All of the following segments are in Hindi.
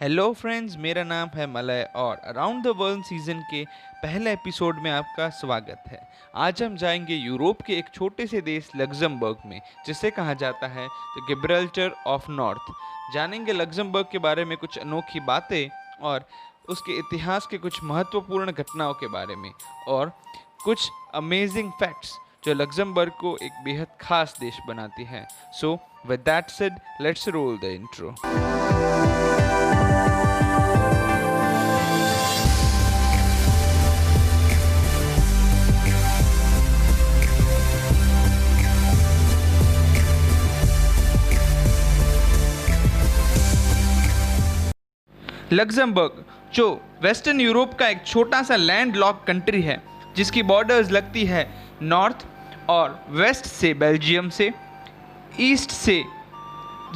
हेलो फ्रेंड्स, मेरा नाम है मलय और अराउंड द वर्ल्ड सीजन के पहले एपिसोड में आपका स्वागत है। आज हम जाएंगे यूरोप के एक छोटे से देश लग्जमबर्ग में, जिसे कहा जाता है द गिब्राल्टर ऑफ नॉर्थ। जानेंगे लग्जमबर्ग के बारे में कुछ अनोखी बातें और उसके इतिहास के कुछ महत्वपूर्ण घटनाओं के बारे में और कुछ अमेजिंग फैक्ट्स जो लग्जमबर्ग को एक बेहद खास देश बनाती हैं। So with that said, let's roll the intro. Luxembourg जो वेस्टर्न यूरोप का एक छोटा सा लैंड लॉक कंट्री है, जिसकी बॉर्डर्स लगती है नॉर्थ और वेस्ट से बेल्जियम से, ईस्ट से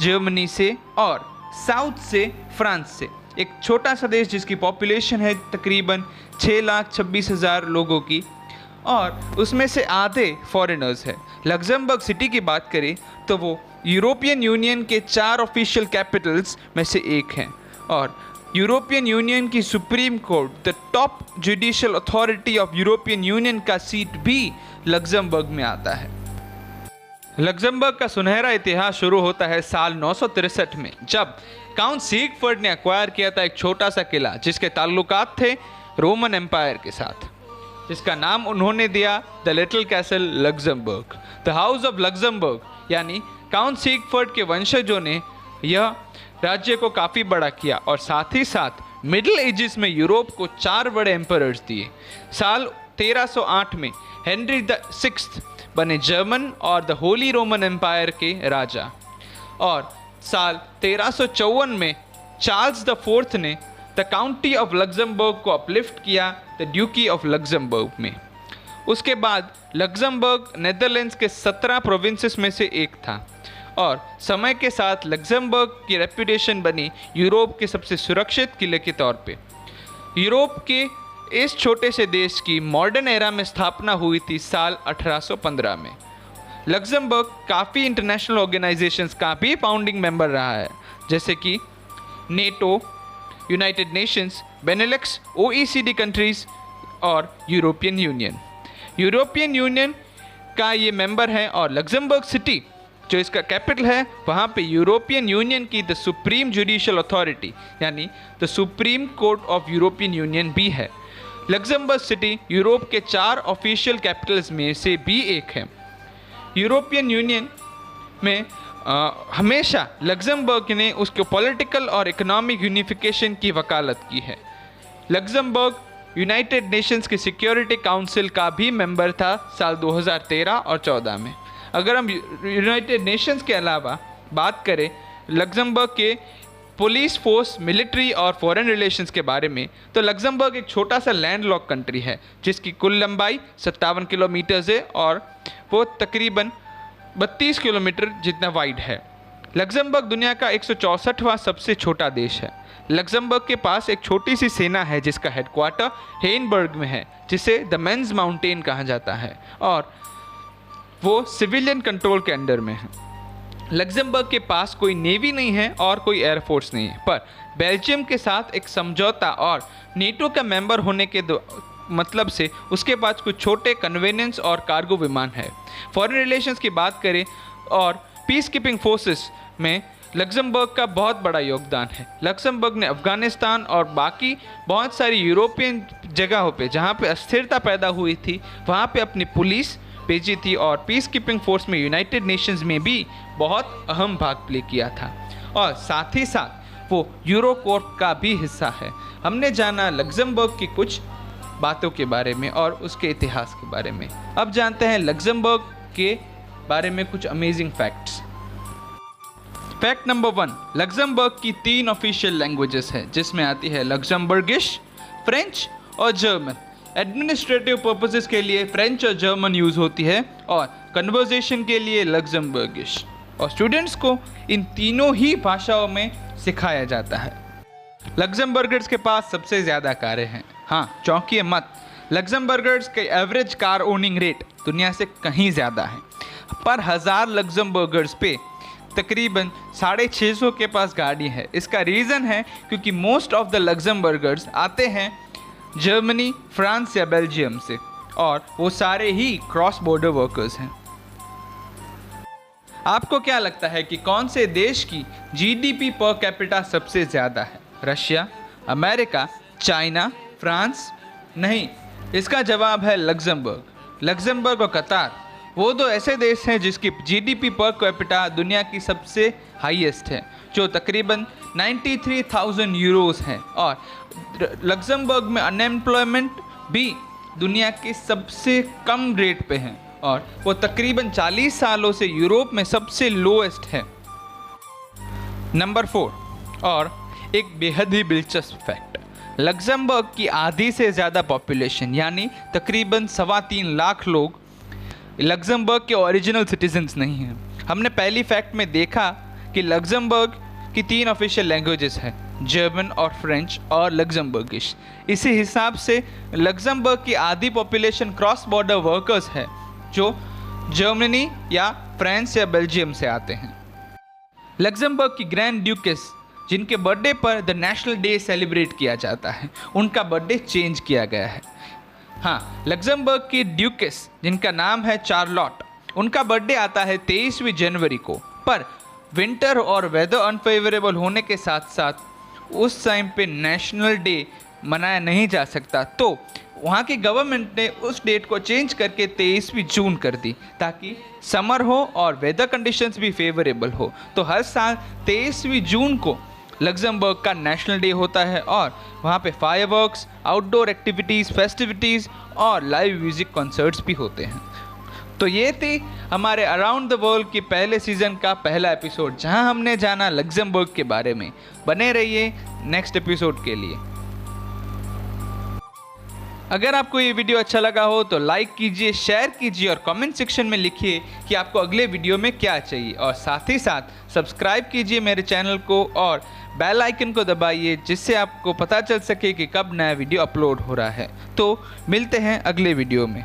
जर्मनी से और साउथ से फ्रांस से। एक छोटा सा देश जिसकी पॉपुलेशन है तकरीबन 6,26,000 लोगों की और उसमें से आधे फॉरेनर्स है। लग्जमबर्ग सिटी की बात करें तो वो यूरोपियन यूनियन के 4 ऑफिशियल कैपिटल्स में से एक हैं और यूरोपियन यूनियन की supreme court, the top judicial authority of European union का सीट भी लग्जमबर्ग में आता है। लग्जमबर्ग का सुनहरा इतिहास शुरू होता है साल 963 में, जब काउंट सिगफ्रीड ने एक्वायर किया था एक छोटा सा किला जिसके ताल्लुकात थे रोमन एम्पायर के साथ, जिसका नाम उन्होंने दिया the little castle Luxembourg. The house of Luxembourg यानी काउंट सिगफ्रीड के वंशजों ने यह राज्य को काफ़ी बड़ा किया और साथ ही साथ मिडिल एजेस में यूरोप को 4 बड़े एम्परर्स दिए। साल 1308 में हेनरी द सिक्स्थ बने जर्मन और द होली रोमन एम्पायर के राजा और साल 1354 में चार्ल्स द फोर्थ ने द काउंटी ऑफ लग्जमबर्ग को अपलिफ्ट किया द ड्यूकी ऑफ लग्जमबर्ग में। उसके बाद लग्जमबर्ग नेदरलैंड्स के 17 प्रोविंसेस में से एक था और समय के साथ लग्जमबर्ग की रेपुटेशन बनी यूरोप के सबसे सुरक्षित किले के तौर पे। यूरोप के इस छोटे से देश की मॉडर्न एरा में स्थापना हुई थी साल 1815 में। लग्जमबर्ग काफ़ी इंटरनेशनल ऑर्गेनाइजेशंस का भी फाउंडिंग मेंबर रहा है, जैसे कि NATO, United Nations, Benelux, OECD countries और यूरोपियन यूनियन। यूरोपियन यूनियन का ये मेंबर है और लग्जमबर्ग सिटी जो इसका कैपिटल है, वहाँ पे यूरोपियन यूनियन की द सुप्रीम जुडिशियल अथॉरिटी यानी the supreme court of European union भी है। लग्जमबर्ग सिटी यूरोप के 4 ऑफिशियल कैपिटल्स में से भी एक है। यूरोपियन यूनियन में हमेशा लग्जमबर्ग ने उसके पॉलिटिकल और इकोनॉमिक यूनिफिकेशन की वकालत की है। लग्जमबर्ग यूनाइटेड नेशंस के सिक्योरिटी काउंसिल का भी मेंबर था साल 2013 और 14 में। अगर हम यूनाइटेड नेशंस के अलावा बात करें लग्जमबर्ग के पुलिस फोर्स, मिलिट्री और फॉरेन रिलेशंस के बारे में, तो लग्जमबर्ग एक छोटा सा लैंडलॉक कंट्री है जिसकी कुल लंबाई 57 किलोमीटर है और वो तकरीबन 32 किलोमीटर जितना वाइड है। लग्जमबर्ग दुनिया का 164वां सबसे छोटा देश है। लग्जमबर्ग के पास एक छोटी सी सेना है जिसका हेडक्वार्टर हेनबर्ग में है, जिसे द मेंस माउंटेन कहा जाता है और वो सिविलियन कंट्रोल के अंडर में है। लग्जमबर्ग के पास कोई नेवी नहीं है और कोई एयरफोर्स नहीं है, पर बेल्जियम के साथ एक समझौता और नेटो का मेंबर होने के मतलब से उसके पास कुछ छोटे कन्वेनियंस और कार्गो विमान है। फॉरेन रिलेशंस की बात करें और पीस कीपिंग फोर्सेस में लग्जमबर्ग का बहुत बड़ा योगदान है। लग्जमबर्ग ने अफगानिस्तान और बाकी बहुत सारी यूरोपियन जगहों पे जहाँ पे अस्थिरता पैदा हुई थी वहाँ पे अपनी पुलिस भेजी थी और पीस कीपिंग फोर्स में यूनाइटेड नेशंस में भी बहुत अहम भाग प्ले किया था और साथ ही साथ वो यूरोकॉर्प का भी हिस्सा है। हमने जाना लग्जमबर्ग की कुछ बातों के बारे में और उसके इतिहास के बारे में। अब जानते हैं लग्जमबर्ग के बारे में कुछ amazing facts. Fact number 1, Luxembourg की 3 ऑफिशियल लैंग्वेजेस है, जिसमें आती है लग्जमबर्गिश, फ्रेंच और जर्मन। एडमिनिस्ट्रेटिव पर्पसेस के लिए फ्रेंच और जर्मन यूज़ होती है और कन्वर्सेशन के लिए लग्जमबर्गिश, और स्टूडेंट्स को इन तीनों ही भाषाओं में सिखाया जाता है। लग्जमबर्गर्स के पास सबसे ज़्यादा कारें हैं। हाँ, चौंकिए मत, लग्जमबर्गर्स के एवरेज कार ओनिंग रेट दुनिया से कहीं ज़्यादा है। पर 1000 लग्जमबर्गर्स पे तकरीबन 650 के पास गाड़ी है। इसका रीज़न है क्योंकि मोस्ट ऑफ द लग्जमबर्गर्स आते हैं जर्मनी, फ्रांस या बेल्जियम से, और वो सारे ही क्रॉस बॉर्डर वर्कर्स हैं। आपको क्या लगता है कि कौन से देश की जीडीपी पर कैपिटा सबसे ज़्यादा है? Russia, America, China, France? नहीं, इसका जवाब है लग्जमबर्ग। लग्जमबर्ग और कतार वो दो ऐसे देश हैं जिसकी जीडीपी पर कैपिटा दुनिया की सबसे हाईएस्ट है, जो तकरीबन 93,000 यूरोस है। और लग्जमबर्ग में अनएम्प्लॉयमेंट भी दुनिया के सबसे कम रेट पे है, और वो तकरीबन 40 सालों से यूरोप में सबसे लोएस्ट है। नंबर 4, और एक बेहद ही दिलचस्प फैक्ट, लग्जमबर्ग की आधी से ज़्यादा पॉपुलेशन यानी तकरीबन 3.25 लाख लोग लग्जमबर्ग के ओरिजिनल सिटीजन्स नहीं हैं। हमने पहली फैक्ट में देखा कि लग्जमबर्ग की 3 ऑफिशियल लैंग्वेजेस हैं, जर्मन और फ्रेंच और लग्जमबर्गिश। इसी हिसाब से लग्जमबर्ग की आधी पॉपुलेशन क्रॉस बॉर्डर वर्कर्स है, जो जर्मनी या फ्रांस या बेल्जियम से आते हैं। लग्जमबर्ग की ग्रैंड ड्यूकेस, जिनके बर्थडे पर द नेशनल डे सेलिब्रेट किया जाता है, उनका बर्थडे चेंज किया गया है। हाँ, लग्जमबर्ग की ड्यूकेस, जिनका नाम है चार्लोट, उनका बर्थडे आता है 23वीं जनवरी को, पर विंटर और वेदर अनफेवरेबल होने के साथ साथ उस टाइम पे नेशनल डे मनाया नहीं जा सकता, तो वहाँ की गवर्नमेंट ने उस डेट को चेंज करके 23वीं जून कर दी, ताकि समर हो और वेदर कंडीशंस भी फेवरेबल हो। तो हर साल 23वीं जून को लग्जमबर्ग का नेशनल डे होता है, और वहाँ पे फायरवर्क्स, आउटडोर एक्टिविटीज़, फेस्टिविटीज़ और लाइव म्यूज़िक कॉन्सर्ट्स भी होते हैं। तो ये थी हमारे अराउंड द वर्ल्ड की पहले सीज़न का पहला एपिसोड, जहाँ हमने जाना लग्जमबर्ग के बारे में। बने रहिए नेक्स्ट एपिसोड के लिए। अगर आपको ये वीडियो अच्छा लगा हो तो लाइक कीजिए, शेयर कीजिए और कमेंट सेक्शन में लिखिए कि आपको अगले वीडियो में क्या चाहिए, और साथ ही साथ सब्सक्राइब कीजिए मेरे चैनल को और बेल आइकन को दबाइए, जिससे आपको पता चल सके कि कब नया वीडियो अपलोड हो रहा है। तो मिलते हैं अगले वीडियो में।